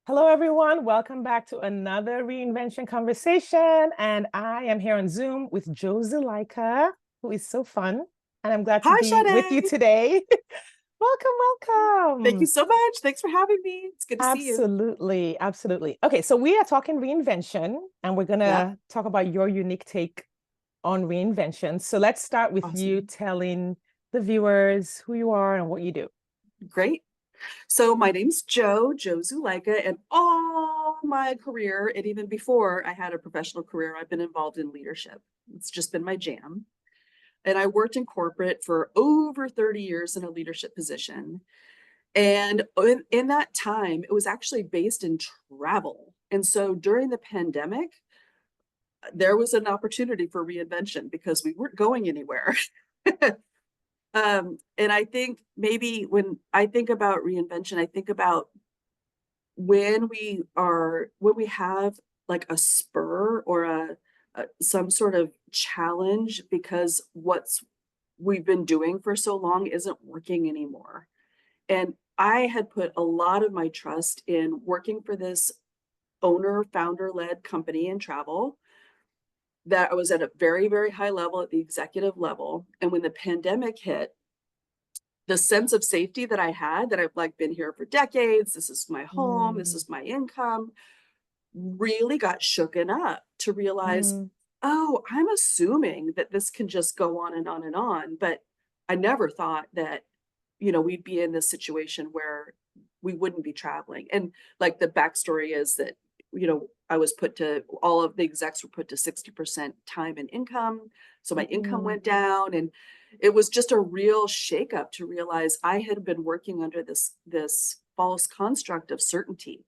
Hello, everyone. Welcome back to another reinvention conversation. And I am here on Zoom with Joe Zuleika, who is so fun. And I'm glad to Hi, be with you Sade. today. Welcome, Thank you welcome. so much. Thanks for having me. It's good to see you. Absolutely, absolutely. Okay, so we are talking reinvention, and we're going Yep. to talk about your unique take on reinvention. So let's start with you Awesome. telling the viewers who you are and what you do. Great. So my name's Joe Zuleika, and all my career, and even before I had a professional career, I've been involved in leadership. It's just been my jam. And I worked in corporate for over 30 years in a leadership position. And in that time, it was actually based in travel. And so during the pandemic, there was an opportunity for reinvention because we weren't going anywhere. And I think maybe when I think about reinvention, I think about when we have like a spur or a some sort of challenge because what's we've been doing for so long isn't working anymore. And I had put a lot of my trust in working for this owner founder led company in travel that I was at a very, very high level at the executive level. And when the pandemic hit, the sense of safety that I had, that I've like been here for decades, this is my home, this Mm, is my income, really got shooken up to realize, mm, oh, I'm assuming that this can just go on and on and on. But I never thought that, we'd be in this situation where we wouldn't be traveling. And like the backstory is that, all of the execs were put to 60% time and income. So my income mm, went down, and it was just a real shakeup to realize I had been working under this false construct of certainty,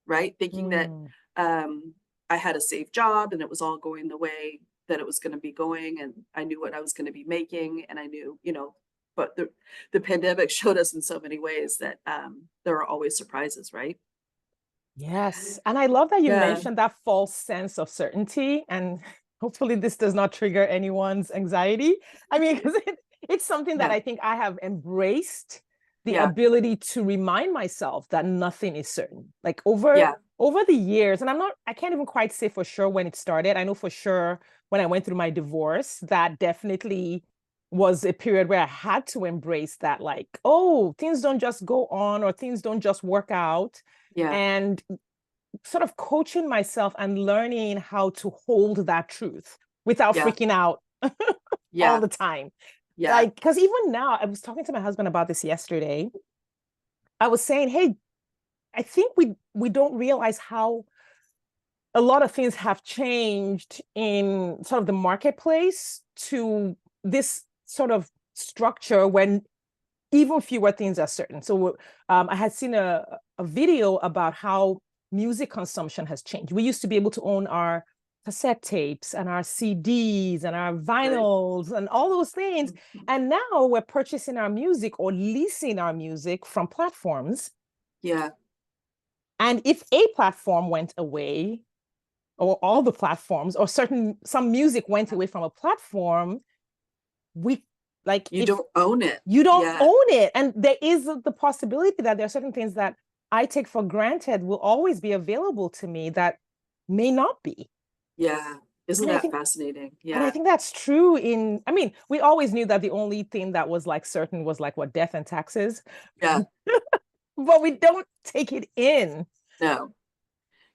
right? Thinking that mm. um, I had a safe job and it was all going the way that it was going to be going, and I knew what I was going to be making, and I knew, but the pandemic showed us in so many ways that there are always surprises, right? Yes. And I love that you Yeah, mentioned that false sense of certainty. And hopefully, this does not trigger anyone's anxiety. I mean, because it's something that yeah, I think I have embraced the yeah, ability to remind myself that nothing is certain. Like over yeah, over the years, and I can't even quite say for sure when it started. I know for sure when I went through my divorce, that definitely was a period where I had to embrace that, like, oh, things don't just go on or things don't just work out, yeah, and sort of coaching myself and learning how to hold that truth without yeah, freaking out all yeah, the time. yeah, Like, because even now, I was talking to my husband about this yesterday. I was saying, hey, I think we don't realize how a lot of things have changed in sort of the marketplace to this sort of structure when even fewer things are certain. So I had seen a video about how music consumption has changed. We used to be able to own our cassette tapes and our CDs and our right. vinyls and all those things. Mhm. And now we're purchasing our music or leasing our music from platforms. Yeah, And if a platform went away, or all the platforms, or some music went yeah. away from a platform, we like You if don't own it. you don't Yeah, own it. And there is the possibility that there are certain things that I take for granted will always be available to me that may not be. yeah. Isn't And I that think fascinating? and I Yeah, think that's true I mean, we always knew that the only thing that was like certain was like what death and taxes, yeah. but we don't take it in. No.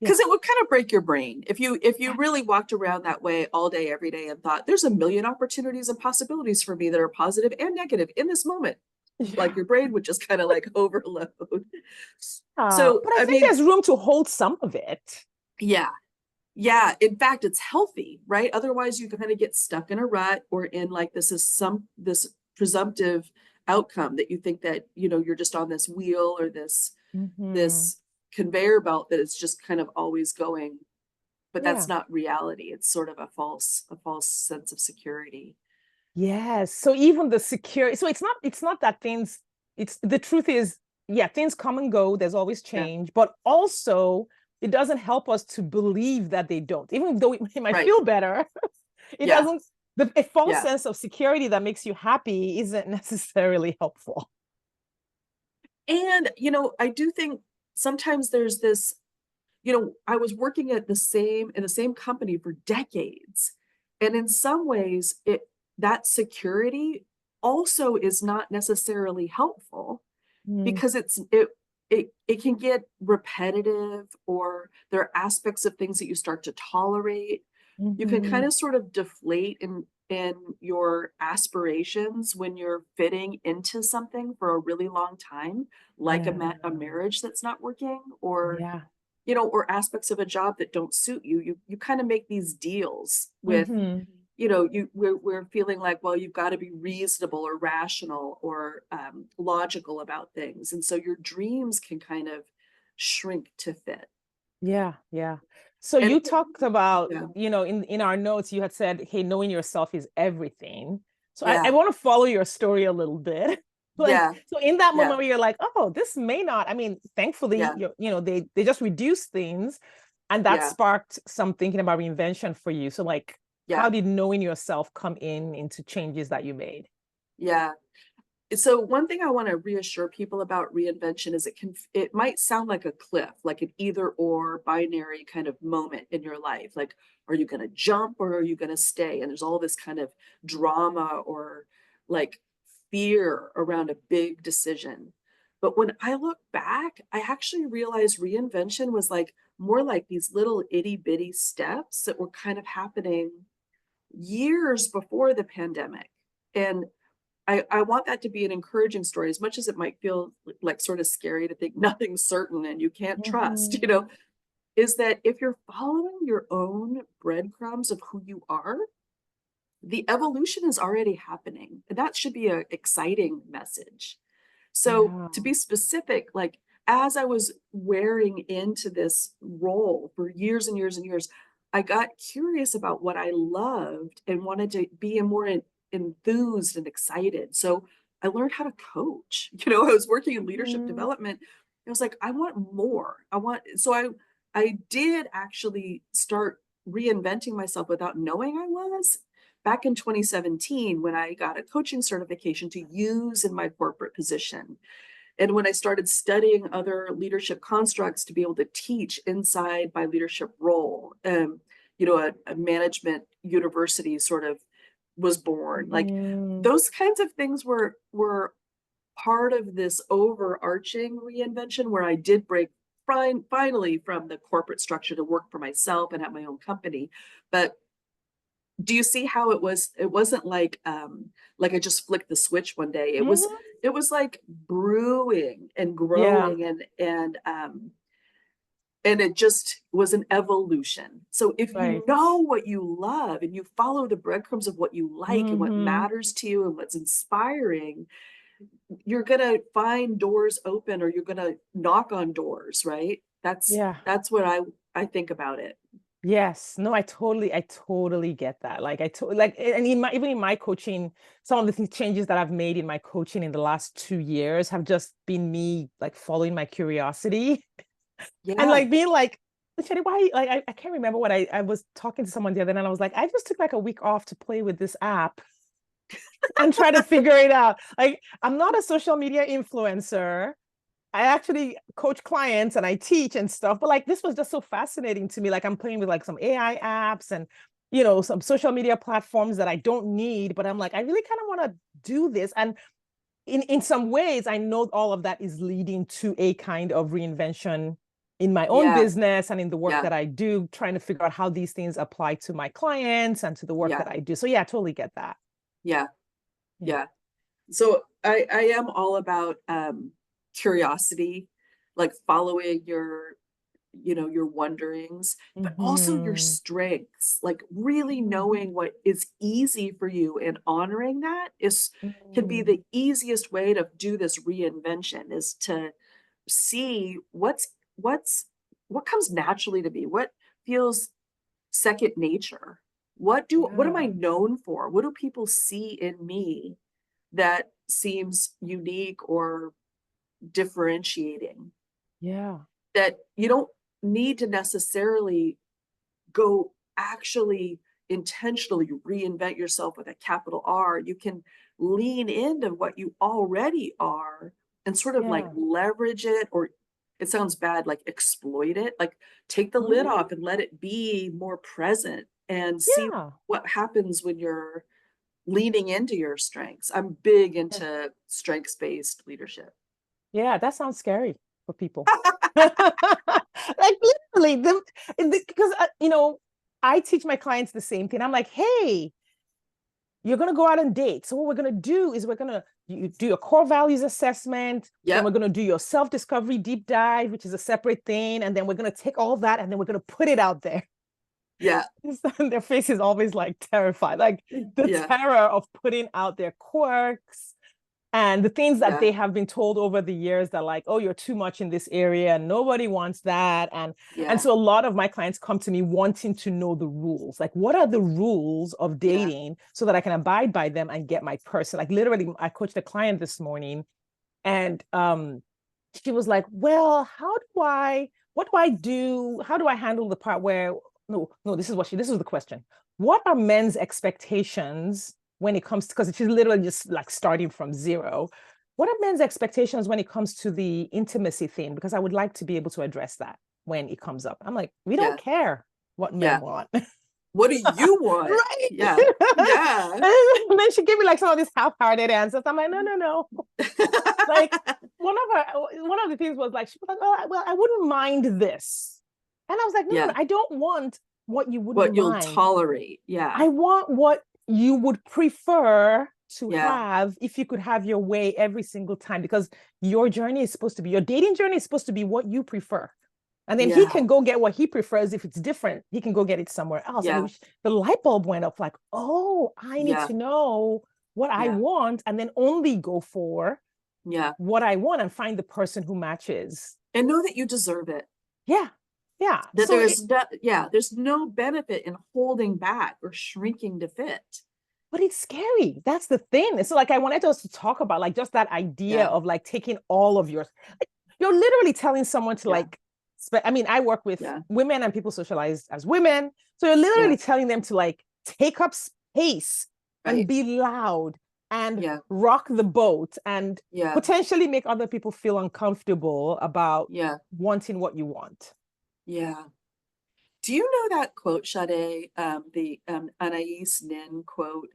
Yeah. Because it would kind of break your brain if you really walked around that way all day every day and thought there's a million opportunities and possibilities for me that are positive and negative in this moment, like Yeah. your brain would just kind of like overload. So But I I think mean, there's room to hold some of it. yeah, yeah, in fact it's healthy, right? Otherwise you kind of get stuck in a rut or in like this presumptive outcome that you think that you're just on this wheel or Mhm. this conveyor belt that is just kind of always going, but that's Yeah. not reality. It's sort of a false sense of security. Yes. So even the security, so it's not that things, it's the truth is, yeah, things come and go, there's always Yeah, change, but also it doesn't help us to believe that they don't. Even though it might right. feel better, it Yeah, doesn't a false yeah. sense of security that makes you happy isn't necessarily helpful. And I do think sometimes there's this, I was working at the same in the same company for decades. And in some ways, that security also is not necessarily helpful Mm, because it can get repetitive, or there are aspects of things that you start to tolerate. You can kind mhm. of sort of deflate in your aspirations when you're fitting into something for a really long time, like Yeah, a marriage that's not working, or yeah. or aspects of a job that don't suit you. You kind of make these deals with, Mhm. we're feeling like, well, you've got to be reasonable or rational or logical about things, and so your dreams can kind of shrink to fit. Yeah, yeah. So And you talked about, yeah, in our notes, you had said, hey, knowing yourself is everything. So I yeah, want to follow your story a little bit. Like, yeah, so in that yeah, moment where you're like, oh, this may not, I mean, thankfully, yeah, they just reduced things and that yeah, sparked some thinking about reinvention for you. So like, how yeah, did knowing yourself come in into changes that you made? yeah. So one thing I want to reassure people about reinvention is it might sound like a cliff, like an either or binary kind of moment in your life. Like, are you going to jump or are you going to stay? And there's all this kind of drama or like fear around a big decision. But when I look back, I actually realized reinvention was like more like these little itty bitty steps that were kind of happening years before the pandemic. And I want that to be an encouraging story, as much as it might feel like sort of scary to think nothing's certain and you can't trust, Mhm. is that if you're following your own breadcrumbs of who you are, the evolution is already happening. And that should be an exciting message. So, Yeah. to be specific, like as I was wearing into this role for years and years and years, I got curious about what I loved and wanted to be more enthused and excited. So, I learned how to coach. I was working in leadership Mhm. development. I was like, I want more. I did actually start reinventing myself without knowing I was back in 2017 when I got a coaching certification to use in my corporate position. And when I started studying other leadership constructs to be able to teach inside my leadership role, a management university sort of was born. Like Mhm. those kinds of things were part of this overarching reinvention where I did break finally from the corporate structure to work for myself and have my own company. But do you see how it wasn't like I just flicked the switch one day. Mhm. It was like brewing and Yeah. growing and it just was an evolution. So if you Right. know what you love and you follow the breadcrumbs of what you like and what Mhm. matters to you and what's inspiring, you're gonna find doors open or you're gonna knock on doors, right? Yeah. That's what I think about it. Yes. No, I totally get that. Like like, and even in my coaching, some of the changes that I've made in my coaching in the last 2 years have just been me like following my curiosity and Yeah. like being like, Shadi, why? Like, I can't remember what I was talking to someone the other night and I was like, I just took like a week off to play with this app and try to figure it out. Like, I'm not a social media influencer. I actually coach clients and I teach and stuff, but like this was just so fascinating to me. Like I'm playing with like some AI apps and some social media platforms that I don't need, but I'm like, I really kind of want to do this. And in some ways, I know all of that is leading to a kind of reinvention in my own Yeah. business and in the work Yeah. that I do, trying to figure out how these things apply to my clients and to the work Yeah. that I do. So yeah, I totally get that. Yeah. Yeah. Yeah. So I am all about curiosity, like following your wonderings, but also your Hmm. strengths, like really knowing what is easy for you and honoring that is can be Hmm. the easiest way to do this reinvention is to see what comes naturally to me, what feels second nature. What am I Yeah. known for? What do people see in me that seems unique or differentiating? Yeah. That you don't need to necessarily go actually intentionally reinvent yourself with a capital R. You can lean into what you already are and sort of like Yeah. leverage it or it sounds bad, like exploit it, like take the lid Mhm. off and let it be more present and see Yeah. what happens when you're leaning into your strengths. I'm big Yeah. into strengths-based leadership. Yeah, that sounds scary for people. Like literally, because I teach my clients the same thing. I'm like, hey, you're gonna go out on dates. So what we're gonna do is we're gonna you do your core values assessment. Then Yep. we're gonna do your self-discovery deep dive, which is a separate thing. And then we're gonna take all that and then we're gonna put it out there. Yeah. Their face is always like terrified, like the Yeah. terror of putting out their quirks and the things that Yeah. they have been told over the years that like, oh, you're too much in this area and nobody wants that. And Yeah. so a lot of my clients come to me wanting to know the rules. Like, what are the rules of Yeah. dating so that I can abide by them and get my person? Like literally, I coached a client this morning and she was like, well, what do I do? How do I handle the part where, no, this is the question. What are men's expectations when it comes to, because she's literally just like starting from zero. What are men's expectations when it comes to the intimacy thing? Because I would like to be able to address that when it comes up. I'm like, we don't Yeah. care what men Yeah. want. What do you want? Right. Yeah. Yeah. And then she gave me like some of these half-hearted answers. I'm like, no. Like one of the things was like, she was like, well, I wouldn't mind this. And I was like, no, Yeah. I don't want what you wouldn't What you'll mind. tolerate. Yeah. I want what you would prefer to Yeah. have if you could have your way every single time, because your journey is supposed to be, your dating journey is supposed to be what you prefer. And then he Yeah. can go get what he prefers. If it's different, he can go get it somewhere else. And Yeah. the light bulb went up like, oh, I need Yeah. to know what I Yeah. want and then only go for Yeah. what I want and find the person who matches. And know that you deserve it. Yeah. Yeah. That there's no benefit in holding back or shrinking to fit. But it's scary. That's the thing. So like I wanted us to talk about like just that idea Yeah. of like taking all of yours. Like, you're literally telling someone to Yeah. like I mean, I work with Yeah. women and people socialize as women. So you're Yeah. literally telling them to like take up space and Right. be loud and Yeah. rock the boat and Yeah. potentially make other people feel uncomfortable about Yeah. wanting what you want. Yeah. Do you know that quote, Sade? The Anais Nin quote.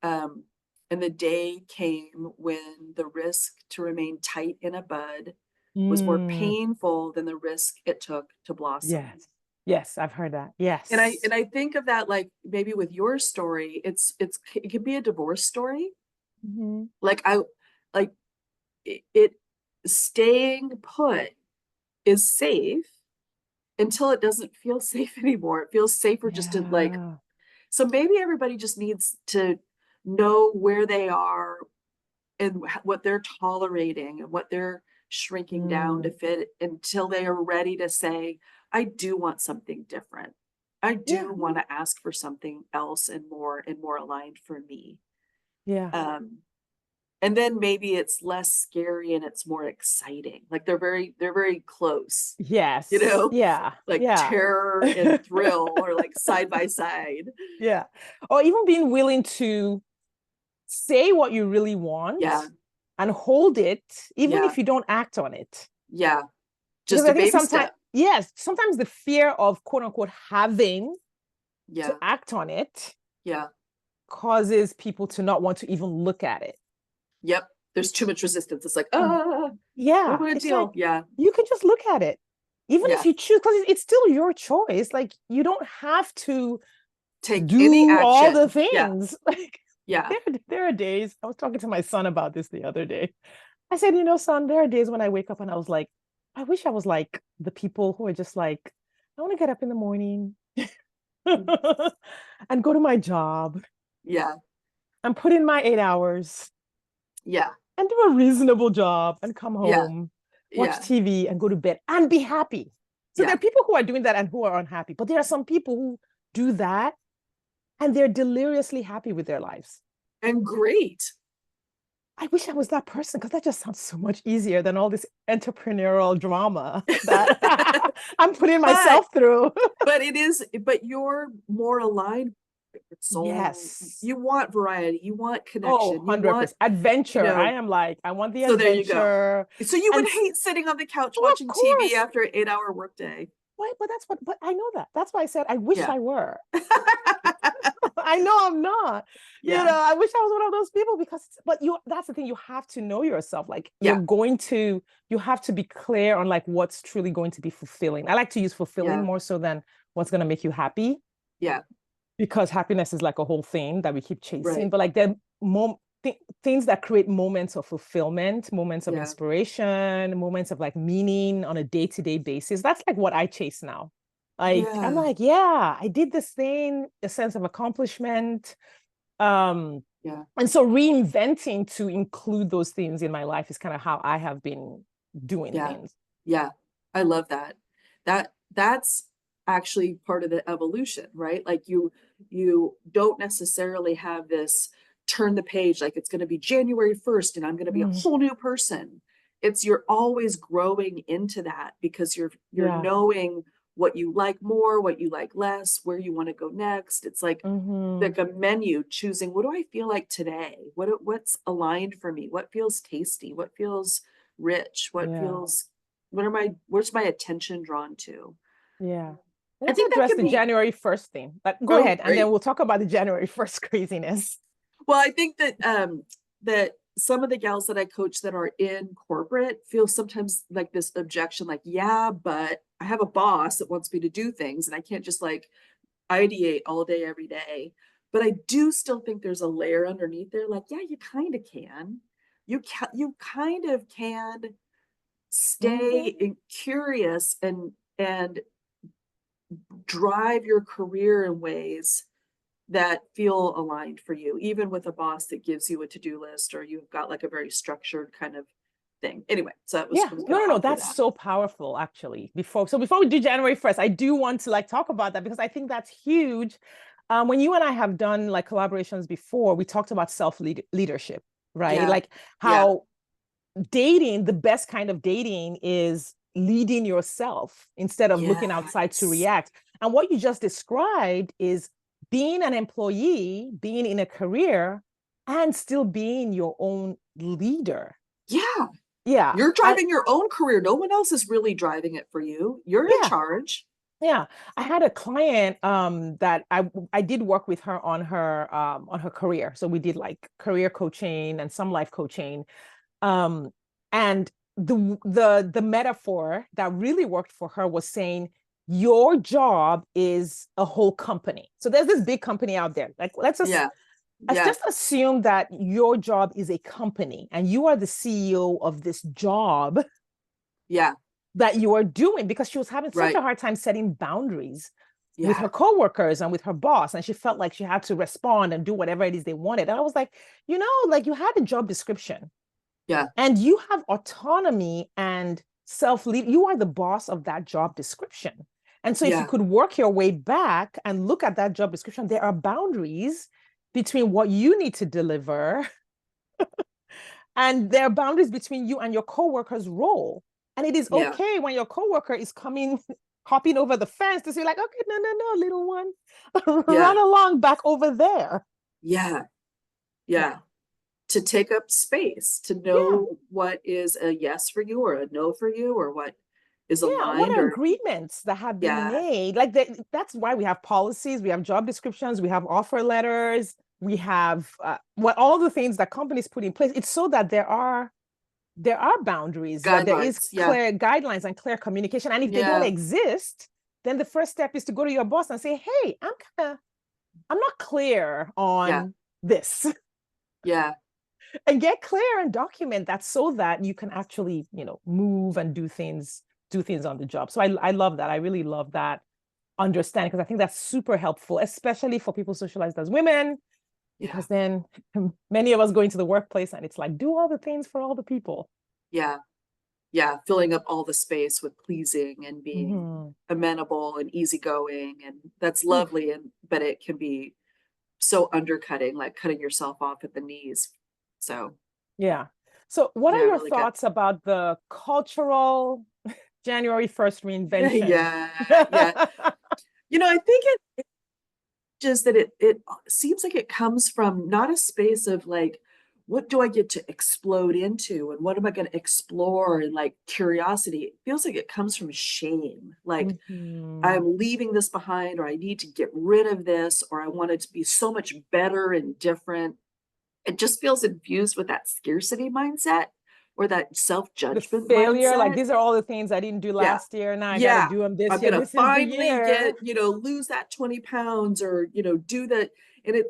Um, and the day came when the risk to remain tight in a bud was more Mm, painful than the risk it took to blossom. yes. Yes, I've heard that. And I Yes. and I think of that like maybe with your story, it could be a divorce story. Mhm. Like I like it staying put is safe until it doesn't feel safe anymore. It feels safer just to like, Yeah. so maybe everybody just needs to know where they are and what they're tolerating and what they're shrinking down to Mm. fit until they are ready to say, I do want something different. I Yeah. do want to ask for something else and more aligned for me. Yeah. Um, and then maybe it's less scary and it's more exciting. Like they're very close, you Yes. know, Yeah. like Yeah. terror and thrill are like side by side. Yeah. Or even being willing to say what you really want Yeah. and hold it, even Yeah. if you don't act on it. Yeah. Because Just a I think baby sometimes, step. yes, sometimes the fear of quote unquote having to Yeah. act on it Yeah. causes people to not want to even look at it. Yep. There's too much resistance. It's like, Mm. I don't Yeah. want to It's like deal. Yeah. you can just look at it. Even if Yeah. you choose, because it's still your choice. Like you don't have to Take any do all the action. Yeah. things. Like Yeah. there are days, I was talking to my son about this the other day. I said, son, there are days when I wake up and I was like, I wish I was like the people who are just like, I want to get up in the morning and go to my job Yeah. and put in my 8 hours Yeah. and do a reasonable job and come Yeah. home, watch Yeah. TV and go to bed and be happy. So there Yeah. are people who are doing that and who are unhappy, but there are some people who do that and they're deliriously happy with their lives. And great. I wish I was that person because that just sounds so much easier than all this entrepreneurial drama that I'm putting but myself through. but you're more aligned soul. Yes. You want variety, you want Oh, connection, you want, 100%. Adventure. I know, am like, I want the so there you go. adventure. So you And would hate sitting on the couch oh, of watching TV course. after an 8-hour workday. Wait, but that's what, but I know that. That's why I said I wish Yeah. I were. I know I'm not. Yeah. I wish I was one of those people because, but that's the thing, you have to know yourself. Like Yeah. you have to be clear on like what's truly going to be fulfilling. I like to use fulfilling Yeah. more so than what's going to make you happy, Yeah. because happiness is like a whole thing that we keep chasing. Right. But like things that create moments of fulfillment, moments of Yeah. inspiration, moments of like meaning on a day-to-day basis. That's like what I chase now. Like I'm Yeah. like, yeah, I did this thing, a sense of accomplishment. Um, Yeah. and so reinventing to include those things in my life is kind of how I have been doing Yeah. things. Yeah. I love that. That's actually part of the evolution, right? Like you don't necessarily have this turn the page like it's going to be January 1st and I'm going to be a Mm, whole new person. It's you're always growing into that because you're yeah. knowing what you like more, what you like less, where you want to go next. It's Mm-hmm. like a menu, choosing what do I feel like today? What's aligned for me? What feels tasty? What feels rich? What Yeah. feels, where's my attention drawn to? Yeah. I Let's think that address can the be, January 1st thing. But go oh ahead, and then great. we'll talk about the January 1st craziness. Well, I think that some of the gals that I coach that are in corporate feel sometimes like this objection, like, yeah, but I have a boss that wants me to do things and I can't just like ideate all day, every day. But I do still think there's a layer underneath there, like, yeah, you kind of can. You kind of can stay Mm-hmm. in curious and drive your career in ways that feel aligned for you, even with a boss that gives you a to-do list or you've got like a very structured kind of thing. Anyway, so that was Yeah, I was no, gonna no, no. offer That's that. so powerful, actually. Before we do January 1st, I do want to like talk about that because I think that's huge. When you and I have done like collaborations before, we talked about leadership, right? Yeah. Like Yeah. how dating, the best kind of dating is leading yourself instead of looking outside to Yes. react. And what you just described is being an employee, being in a career, and still being your own leader. Yeah. Yeah. You're And driving your own career. No one else is really driving it for you. You're in yeah, charge. yeah. I had a client that I did work with her on her career. So we did like career coaching and some life coaching. Um, and the metaphor that really worked for her was saying your job is a whole company. So there's this big company out there. Like Yeah. let's Yeah. just assume that your job is a company and you are the CEO of this job Yeah. that you are doing, because she was having such Right. a hard time setting boundaries with Yeah. her coworkers and with her boss, and she felt like she had to respond and do whatever it is they wanted. And I was like, like you had a job description Yeah. and you have autonomy and self-lead. You are the boss of that job description. And so if you Yeah. could work your way back and look at that job description, there are boundaries between what you need to deliver, and there are boundaries between you and your coworker's role. And it is Yeah. okay when your coworker is coming, hopping over the fence to say, like, okay, no, no, no, little one, Yeah. run along back over there. Yeah. Yeah. Yeah. To take up space, to Yeah. know what is a yes for you or a no for you or what is Yeah, what aligned are or agreements that have been yeah. made? Like that's why we have policies, we have job descriptions, we have offer letters, we have all the things that companies put in place. It's so that there are boundaries, that there is Guidelines. Yeah. clear guidelines and clear communication. And if they don't Yeah. exist, then the first step is to go to your boss and say, "Hey, I'm not clear Yeah. on this," Yeah. and get clear and document that so that you can actually, move and do things on the job. So I love that. I really love that understanding, because I think that's super helpful, especially for people socialized as women, Yeah. because then many of us go into the workplace and it's like, do all the things for all the people. Yeah. Yeah. Filling up all the space with pleasing and being Mhm. amenable and easygoing. And that's Oof. lovely. But it can be so undercutting, like cutting yourself off at the knees. So Yeah. So what are yeah, your really good. thoughts about the cultural January 1st reinvention? Yeah. Yeah. I think it is that it seems like it comes from not a space of like, what do I get to explode into and what am I going to explore and like curiosity. It feels like it comes from shame. Like Mhm. I'm leaving this behind, or I need to get rid of this, or I want it to be so much better and different. It just feels infused with that scarcity mindset or that The self-judgment failure, like mindset. these are all the things I didn't do Yeah. last year. Now I got to Yeah. do them this I'm year. gonna This is the finally get, year. lose that 20 pounds or, do that. And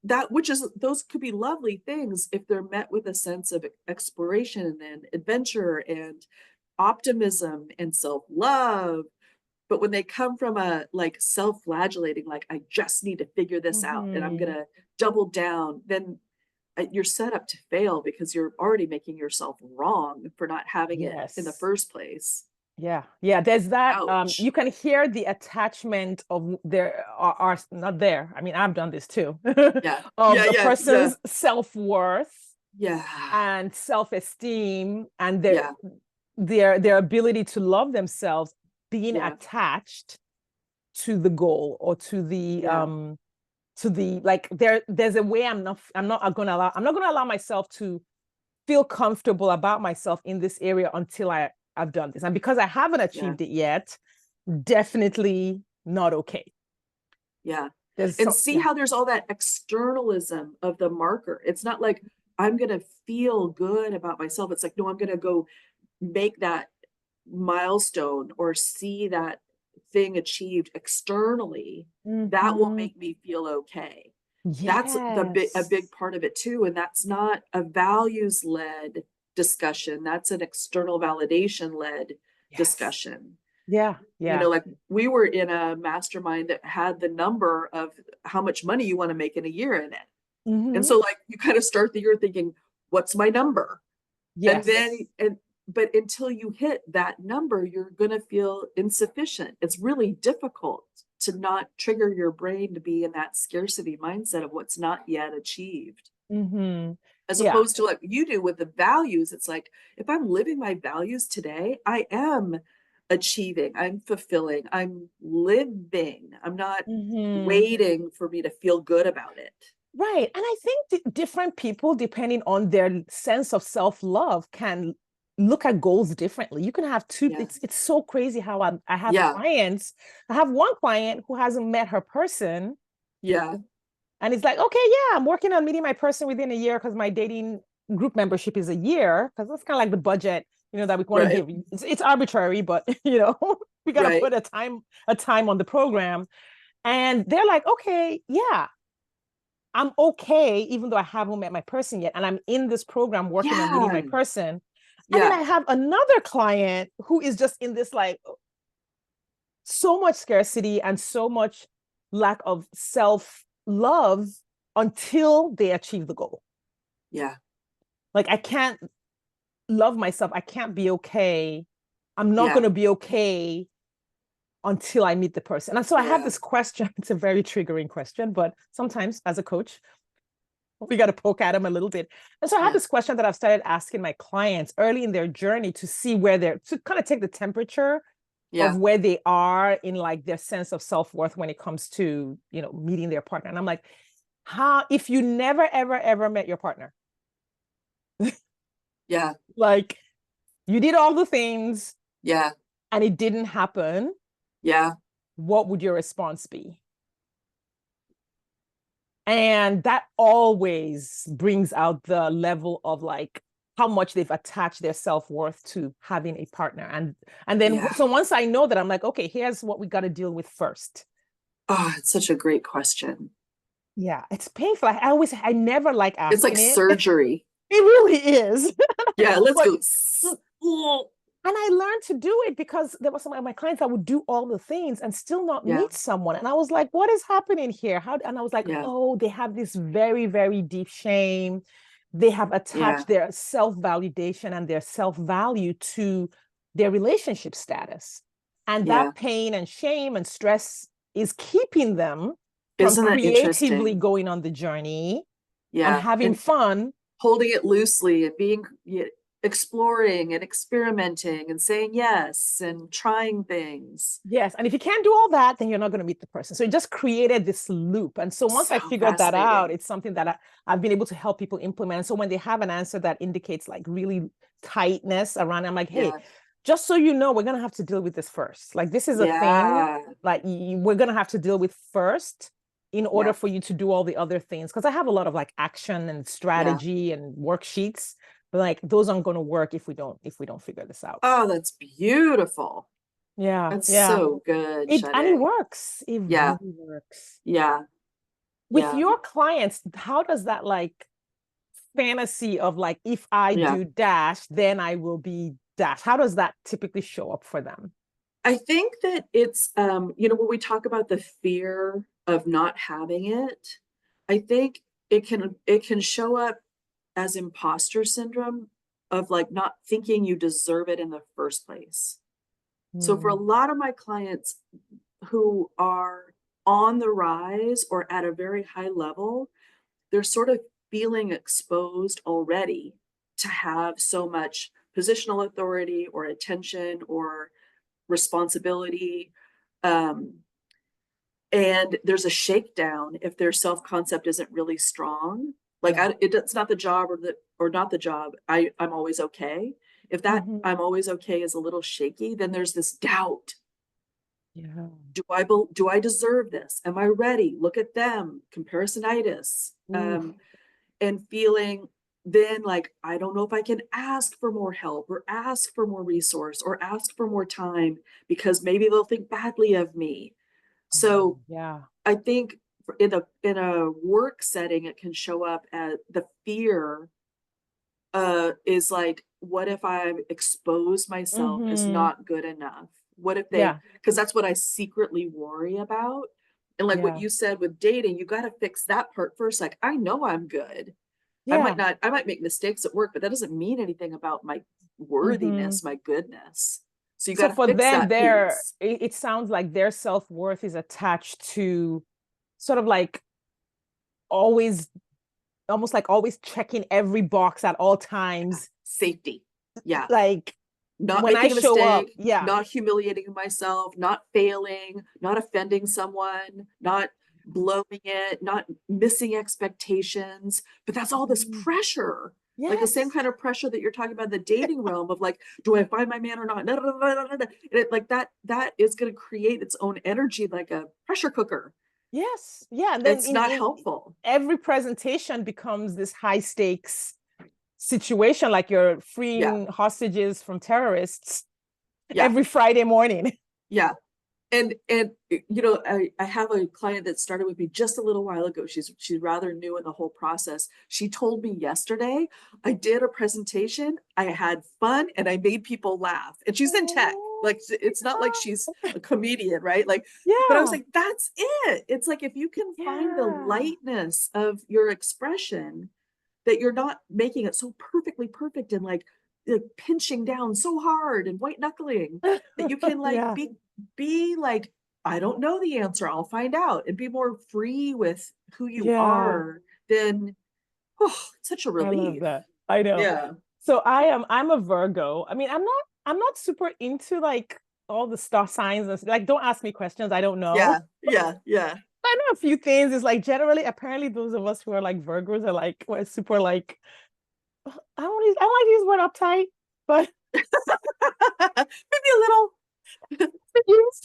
that, which is, those could be lovely things if they're met with a sense of exploration and adventure and optimism and self-love. But when they come from a like self-flagellating, like, I just need to figure this out and I'm Mhm. gonna double down, then you're set up to fail because you're already making yourself wrong for not having it in the Yes. first place. Yeah. Yeah. There's that. Ouch. You can hear the attachment of there are not there. I mean, I've done this too, Yeah. of Yeah, a yeah, yeah. person's self-worth Yeah. and self-esteem and their Yeah. their ability to love themselves being Yeah. attached to the goal or Yeah. to the like there's a way I'm not gonna allow myself to feel comfortable about myself in this area until I've done this. And because I haven't Yeah. achieved it yet, definitely not okay. Yeah. There's And so see yeah. how there's all that externalism of the marker. It's not like I'm going to feel good about myself. It's like, no, I'm going to go make that milestone or see that thing achieved externally. That will Mhm. make me feel okay. That's a big Yes. part of it too. And that's not a values led discussion. That's an external validation led Yes. discussion. Yeah. Yeah. Like we were in a mastermind that had the number of how much money you want to make in a year in it. And Hmm. so like you kind of start the year thinking, what's my number? And then Yes. but until you hit that number, you're going to feel insufficient. It's really difficult to not trigger your brain to be in that scarcity mindset of what's not yet achieved. Hmm. As Yeah. opposed to like you do with the values, it's like if I'm living my values today, I am achieving, I'm fulfilling, I'm living. I'm not Hmm. waiting for me to feel good about it. Right. And I think different people, depending on their sense of self-love, can look at goals differently. You can have two, Yeah. it's so crazy how I have Yeah. clients. I have one client who hasn't met her person, Yeah. and it's like, okay, yeah, I'm working on meeting my person within a year because my dating group membership is a year, because that's kind of like the budget, that we want to Right. give. It's arbitrary, but we got to Right. put a time on the program. And they're like, okay, yeah, I'm okay, even though I haven't met my person yet. And I'm in this program working on meeting Yeah. my person. And then Yeah. I have another client who is just in this like so much scarcity and so much lack of self love until they achieve the goal. Yeah. Like, I can't love myself. I can't be okay. I'm not Yeah. going to be okay until I meet the person. And so I have Yeah. this question. It's a very triggering question, but sometimes as a coach, we got to poke at them a little bit. And so I have Yeah. this question that I've started asking my clients early in their journey to see where to kind of take the temperature of Yeah. where they are in like their sense of self-worth when it comes to, meeting their partner. And I'm like, if you never, ever, ever met your partner, Yeah. like you did all the things Yeah. and it didn't happen, Yeah. what would your response be? And that always brings out the level of like how much they've attached their self-worth to having a partner. And then Yeah. so once I know that, I'm like, okay, here's what we got to deal with first. Oh, it's such a great question. Yeah, it's painful. I never like It's like asking it. It surgery. really is. Yeah, let's But go. and I learned to do it because there were some of my clients that would do all the things and still not Yeah, meet someone. And I was like, what is happening here? And I was like, yeah, oh, they have this very, very deep shame. They have yeah, attached their self-validation and their self-value to their relationship status. And yeah. that pain and shame and stress is keeping them from Isn't that creatively interesting? going on the journey and Yeah, having and fun. holding it loosely and being, yeah, exploring and experimenting and saying yes and trying things. Yes. And if you can't do all that, then you're not going to meet the person. So it just created this loop. And so once I So figured that out, fascinating. it's something that I've been able to help people implement. So when they have an answer that indicates like really tightness around, I'm like, hey, Yeah. just so you know, we're going to have to deal with this first. Like this is a thing Yeah. like we're going to have to deal with first in order Yeah. for you to do all the other things. Because I have a lot of like action and Yeah. strategy and worksheets, but like those aren't going to work if we don't figure this out. Oh, that's beautiful. Yeah, That's yeah. so good, And it Sade. works. It Yeah. really works. Yeah. With Yeah. your clients, how does that like fantasy of like if I Yeah. do dash, then I will be dash? How does that typically show up for them? I think that it's when we talk about the fear of not having it, I think it can show up as imposter syndrome of like not thinking you deserve it in the first place. So for a Hmm. lot of my clients who are on the rise or at a very high level, they're sort of feeling exposed already to have so much positional authority or attention or responsibility. Um, and there's a shakedown if their self-concept isn't really strong. Like Yeah. it's not the job or not the job. I'm always okay. If that Hmm. I'm always okay is a little shaky, then there's this doubt. Yeah. Do I deserve this? Am I ready? Look at them, comparisonitis. Ooh. And feeling then like I don't know if I can ask for more help or ask for more resource or ask for more time because maybe they'll think badly of me. So Yeah. I think in a work setting, it can show up as the fear is like, what if I expose myself as Hmm. not good enough? What if they, Yeah. because that's what I secretly worry about. And like what Yeah. you said with dating, you got to fix that part first. Like, I know I'm good. Yeah. I might make mistakes at work, but that doesn't mean anything about my Hmm. worthiness, my goodness. So you got So to for fix them, that piece. it sounds like their self-worth is attached to sort of like always almost like always checking every box at all times. Safety. Yeah. Like Not when I making a show up, mistake, yeah. not humiliating myself, not failing, not offending someone, not blowing it, not missing expectations. But that's all this Mhm. pressure, like the same Yes. kind of pressure that you're talking about in the dating realm of like, do I find my man or not? And like that is going to create its own energy like a pressure cooker. Yes. Yeah. And then It's in not helpful. every presentation becomes this high stakes situation, like you're Yeah. freeing hostages from terrorists Yeah. every Friday morning. Yeah. And I have a client that started with me just a little while ago. She's rather new in the whole process. She told me yesterday, I did a presentation, I had fun, and I made people laugh. And she's in tech. Oh, Like it's not like she's a comedian, right? Like, but I was yeah. like, that's it. It's like if you can find the Yeah. lightness of your expression, that you're not making it so perfectly perfect and like pinching down so hard and white knuckling, that you can like Yeah. be like, I don't know the answer, I'll find out, and be more free with who you Yeah. are, then it's such a I love relief. that. I know. Yeah. So I'm a Virgo. I mean, I'm not super into like all the star signs and like don't ask me questions I don't know. Yeah. Yeah. Yeah. I know a few things. It's like generally, apparently those of us who are like Virgos are like we're super like I don't like to use the word uptight, but Maybe a little. yes.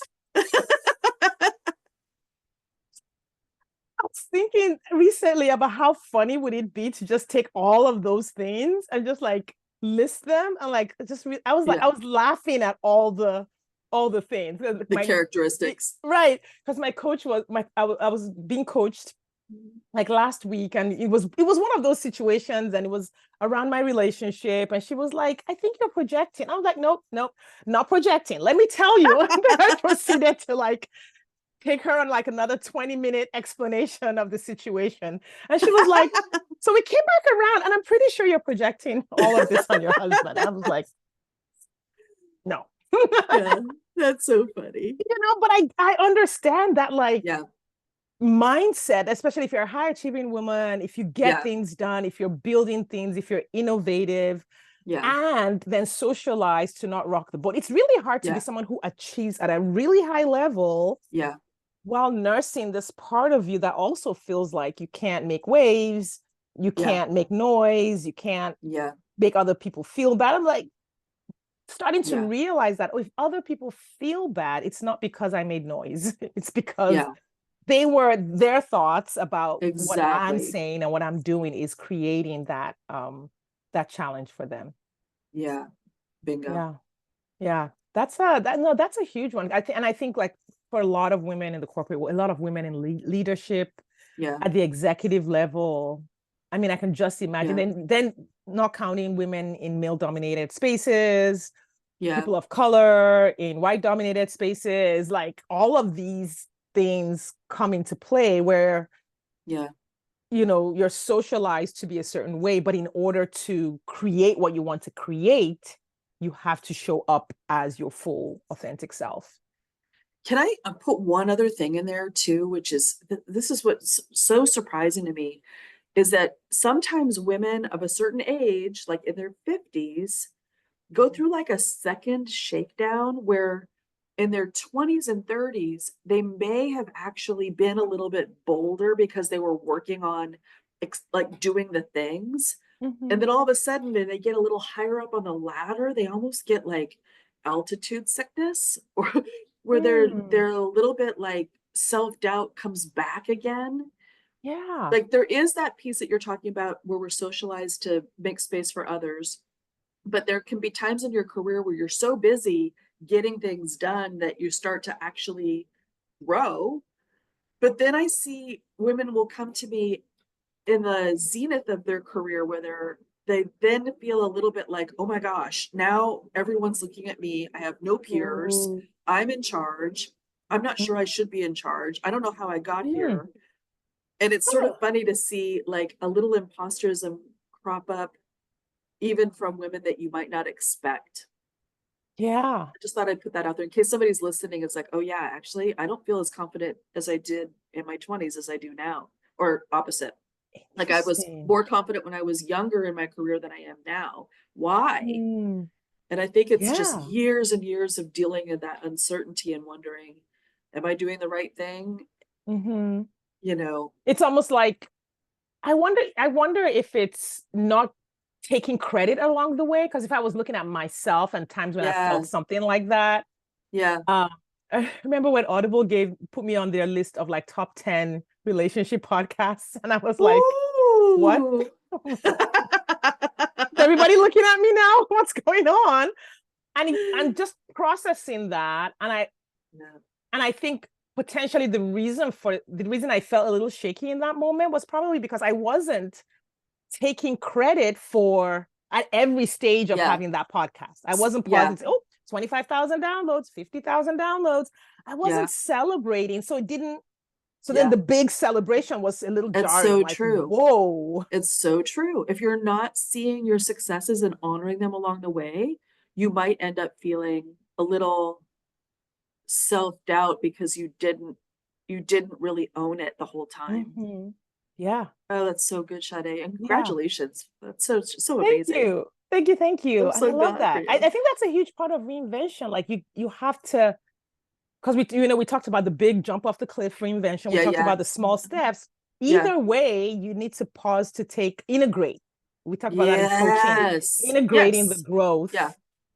I was thinking recently about how funny would it be to just take all of those things and just like list them and like Yeah. I was laughing at all the things. The characteristics. Right, because my coach was I was being coached like last week, and it was one of those situations, and it was around my relationship, and she was like, I think you're projecting. I was like, nope, nope, not projecting, let me tell you. And then I proceeded to like take her on like another 20-minute explanation of the situation, and she was like, so we came back around, and I'm pretty sure you're projecting all of this on your husband. I was like, no. Yeah. That's so funny. But I understand that like Yeah. mindset, especially if you're a high achieving woman, if you get Yeah. things done, if you're building things, if you're innovative, Yeah. and then socialize to not rock the boat. It's really hard to be Yeah. someone who achieves at a really high level Yeah. while nursing this part of you that also feels like you can't make waves, you Yeah. can't make noise, you can't Yeah. make other people feel bad. I'm like starting to Yeah. realize that, oh, if other people feel bad, it's not because I made noise. It's because Yeah. they were their thoughts about what I'm Exactly. saying and what I'm doing is creating that challenge for them. Yeah. Bingo. Yeah. Yeah. That's a huge one. I think like for a lot of women in the corporate world, a lot of women in leadership Yeah. at the executive level. I mean, I can just imagine. Yeah. Then not counting women in male dominated spaces, Yeah. people of color in white dominated spaces, like all of these things come into play where Yeah. you're socialized to be a certain way, but in order to create what you want to create, you have to show up as your full authentic self. Can I put one other thing in there too, which is this is what's so surprising to me is that sometimes women of a certain age, like in their 50s, go through like a second shakedown where in their 20s and 30s, they may have actually been a little bit bolder because they were working on like doing the things. And Mm-hmm. then all of a sudden, when they get a little higher up on the ladder, they almost get like altitude sickness or where Mm, they're a little bit like self-doubt comes back again. yeah. Like there is that piece that you're talking about where we're socialized to make space for others, but there can be times in your career where you're so busy getting things done that you start to actually grow. But then I see women will come to me in the zenith of their career where they then feel a little bit like, oh my gosh, now everyone's looking at me. I have no peers. Mm, I'm in charge. I'm not sure I should be in charge. I don't know how I got mm. here. And it's sort of funny to see like a little imposterism crop up even from women that you might not expect. Yeah. I just thought I'd put that out there in case somebody's listening. It's like, oh yeah, actually, I don't feel as confident as I did in my 20s as I do now, or opposite. Like I was Interesting. more confident when I was younger in my career than I am now. Why? Mm, And I think it's just yeah. years and years of dealing in that uncertainty and wondering, am I doing the right thing? Hmm. You know, It's almost like I wonder if it's not taking credit along the way. Because if I was looking at myself and times when I yeah, felt something like that, yeah. uh, I remember when Audible put me on their list of like top 10 relationship podcasts, and I was like, what? Ooh. Is everybody looking at me now? What's going on? And I'm just processing that, Yeah, and I think potentially the reason I felt a little shaky in that moment was probably because I wasn't taking credit for at every stage of yeah, having that podcast. I wasn't yeah, pausing, oh, 25,000 downloads, 50,000 downloads. I yeah, wasn't celebrating. So it didn't, so then yeah. the big celebration was a little It's jarring. I'm so like, true. whoa. It's so true. If you're not seeing your successes and honoring them along the way, you might end up feeling a little self-doubt because you didn't really own it the whole time. Mm-hmm. Yeah. Oh, that's so good, Sade, and Yeah. congratulations. That's so Thank amazing. you. Thank you. Thank you. I'm And I so love glad for that. I, you. I think that's a huge part of reinvention. Like you have to, because we talked about the big jump off the cliff reinvention. We Yeah, talked yeah, about the small steps. yeah. Either way, you need to pause to integrate. We talk about that in coaching, Yes. integrating the Yes. Yeah. growth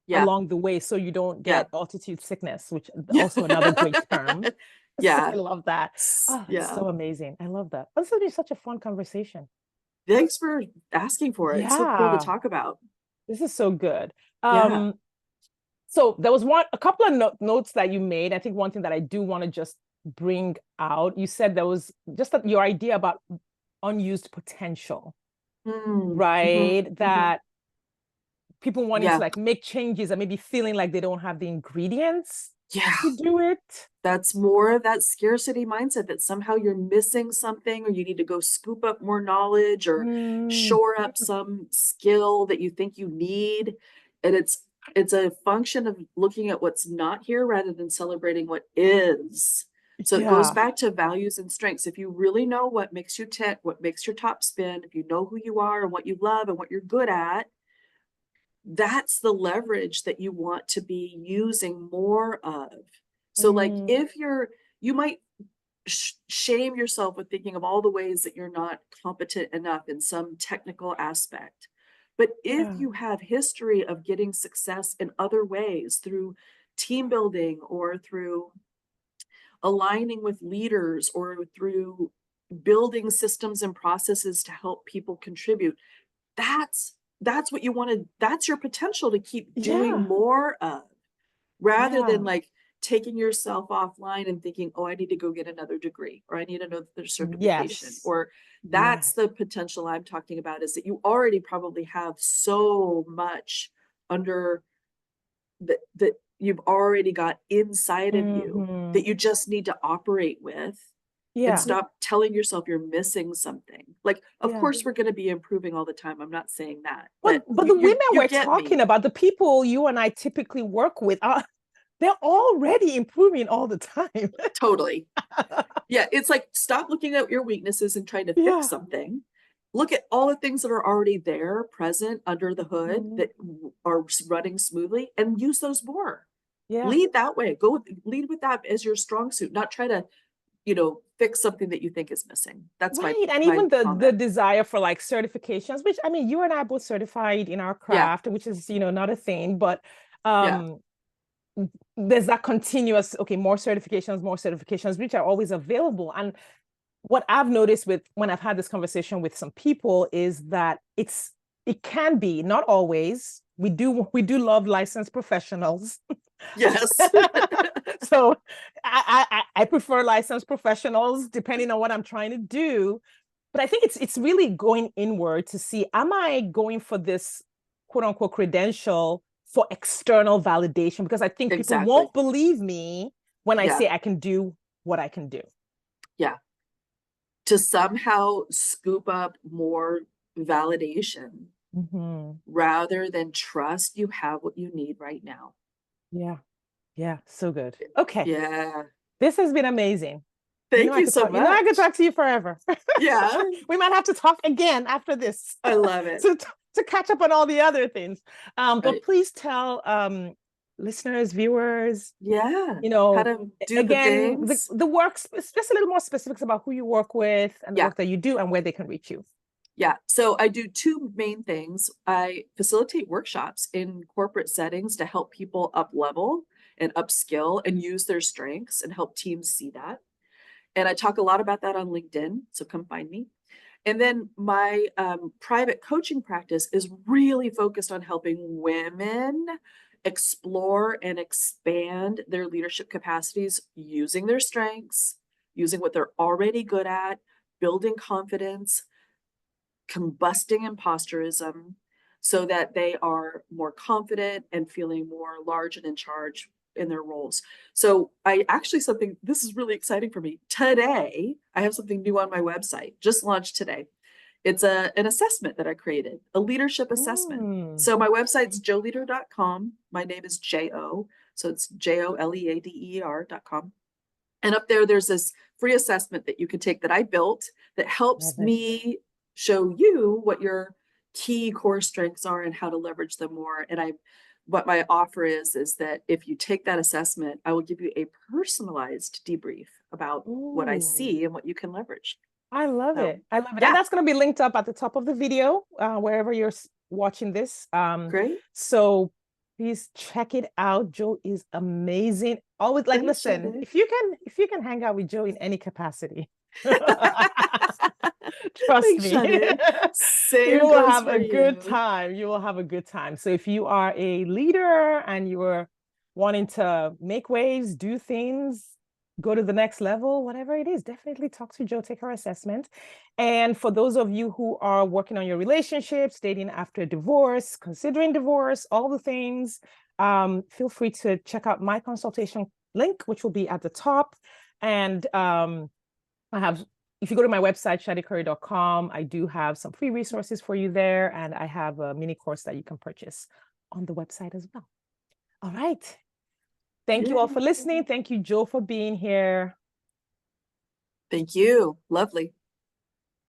Yeah. along the way so you don't Yeah. get altitude sickness, which also another great term. So Yeah. I love that. Oh, that's Yeah. so amazing. I love that. This has been such a fun conversation. Thanks for asking for it. It's so cool to Yeah, talk about. this is so good. Yeah. Um, so there was a couple of notes that you made. I think one thing that I do want to just bring out, you said there was just your idea about unused potential, Mm, mhm, right? mhm. That people wanting to Yeah. like make changes and maybe feeling like they don't have the ingredients Yeah. to do it. That's more of that scarcity mindset that somehow you're missing something or you need to go scoop up more knowledge or Mm, shore up some skill that you think you need. And it's a function of looking at what's not here rather than celebrating what is. So it goes yeah. back to values and strengths. If you really know what makes you tick, what makes your top spin, if you know who you are and what you love and what you're good at, that's the leverage that you want to be using more of. So like Mm, if you might shame yourself with thinking of all the ways that you're not competent enough in some technical aspect. But if yeah. you have history of getting success in other ways through team building or through aligning with leaders or through building systems and processes to help people contribute, that's what you want to, that's your potential to keep doing Yeah. more of, rather than Yeah. like taking yourself offline and thinking, oh, I need to go get another degree or I need another certification. Yes. Or that's Yes. the potential I'm talking about, is that you already probably have so much under that you've already got inside of you Hmm. that you just need to operate with, and Yeah. stop telling yourself you're missing something. Like, of Yeah. course, we're going to be improving all the time. I'm not saying that, But but the you women you we're get talking me. about, the people you and I typically work with, are they're already improving all the time. Totally. Yeah, it's like stop looking at your weaknesses and trying to fix Yeah. something. Look at all the things that are already there, present under the hood, Mhm. that are running smoothly, and use those more. Yeah. Lead that way. Lead with that as your strong suit, not try to, fix something that you think is missing. That's my Right. And my even the comment. desire for like certifications, which I mean, you and I are both certified in our Yeah. craft, which is, not a thing, but Yeah. um there's that continuous, okay, more certifications, which are always available. And what I've noticed with when I've had this conversation with some people is that it can be, not always. We do love licensed professionals. Yes. So I prefer licensed professionals depending on what I'm trying to do. But I think it's really going inward to see, am I going for this quote unquote credential for external validation? Because I think people Exactly. won't believe me when I Yeah. say I can do what I can do. Yeah. To somehow scoop up more validation Mhm. rather than trust you have what you need right now. Yeah. Yeah. So good. Okay. Yeah. This has been amazing. Thank you so I could much. talk to you forever. Yeah. We might have to talk again after this I love it. to catch up on all the other things. But Right. please tell listeners, viewers, Yeah. you How know, to do the again, things. the works, just a little more specifics about who you work with and the Yeah. work that you do and where they can reach you. Yeah. So I do two main things. I facilitate workshops in corporate settings to help people up level and upskill and use their strengths and help teams see that. And I talk a lot about that on LinkedIn. So come find me. And then my private coaching practice is really focused on helping women explore and expand their leadership capacities using their strengths, using what they're already good at, building confidence, combusting imposterism so that they are more confident and feeling more large and in charge in their roles. So I actually something this is really exciting for me. Today, I have something new on my website, just launched today. It's an assessment that I created, a leadership assessment. Mm, So my website's joleader.com. My name is J-O. So it's joleader.com. And up there, there's this free assessment that you can take that I built that helps love it. me show you what your key core strengths are and how to leverage them more. And what my offer is that if you take that assessment, I will give you a personalized debrief about what I Ooh. see and what you can leverage. I love So, it. I love it. And yeah, that's going to be linked up at the top of the video, wherever you're watching this. great. So please check it out. Joe is amazing. Always like, Thanks, listen, Sade. if you can hang out with Joe in any capacity, trust Thanks, me, Sade. you Same will goes have for a good you. time. You will have a good time. So if you are a leader and you are wanting to make waves, do things, go to the next level, whatever it is, definitely talk to Joe, take her assessment. And for those of you who are working on your relationships, dating after divorce, considering divorce, all the things, feel free to check out my consultation link, which will be at the top. And I have, if you go to my website, shadicurry.com, I do have some free resources for you there. And I have a mini course that you can purchase on the website as well. All right. Thank you all for Yay. listening. Thank you, Joe, for being here. Thank you. Lovely.